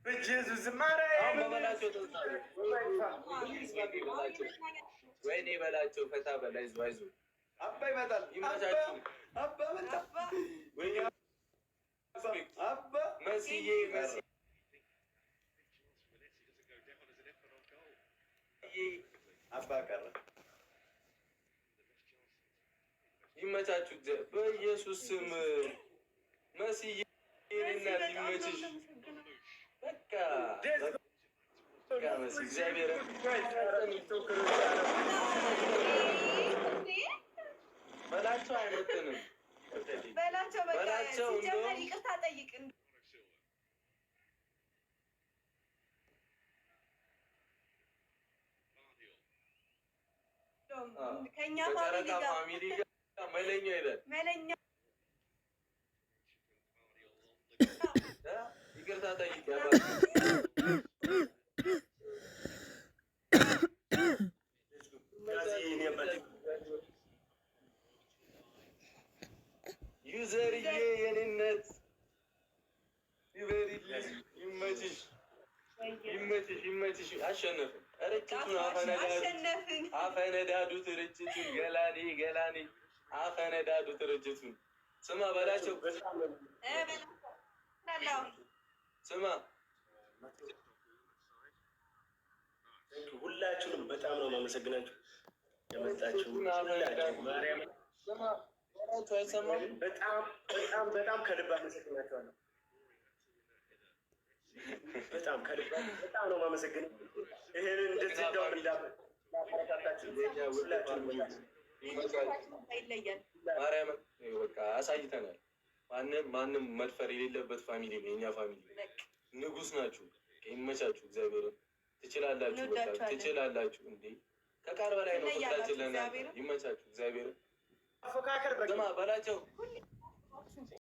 በኢየሱስ ወይኔ በላቸው። ፈታ በላይ አይዞ አባ ይመጣል። ይመቻችሁ። አባ መጣ። ወይኔ አባ መስዬ አባ ቀረ። ይመቻችሁ። በኢየሱስ ስም መስዬ እናት ይመችሽ። በቃ እግዚአብሔር በላቸው አይመጥንም በላቸው ሲጀመር ይቅርታ ጠይቅ። ከኛ ፋሚሊ ጋር መለኛ ይላል መለኛ ይቅርታ ጠይቅ። ዩዘርዬ የኔነት ይበሪልሽ። ይመችሽ ይመችሽ ይመችሽ። አሸነፍን። ርጭቱን አፈነዳዱት። ርጭቱን ገላኔ አፈነዳዱት። ርጭቱን ስማ በላቸው። ስማ ሁላችሁንም በጣም ነው የማመሰግናችሁ የመጣችሁ ማርያም በጣም ከልብ አመሰግናችኋለሁ። በጣም ከልብ በጣም ነው የማመሰግነው። ይሄንን እንደዚህ እንደውም እንዳበረታታችሁ ማርያም በቃ አሳይተናል። ማንም መድፈር የሌለበት ፋሚሊ ነው የኛ ፋሚሊ። ንጉስ ናችሁ። ይመቻችሁ። እግዚአብሔርን ትችላላችሁ። በቃ ትችላላችሁ። እንዴ ከቃል በላይ ነው ፍቅራችን ለእናንተ። ይመቻችሁ። እግዚአብሔርን አፎካከር በቃ በላቸው።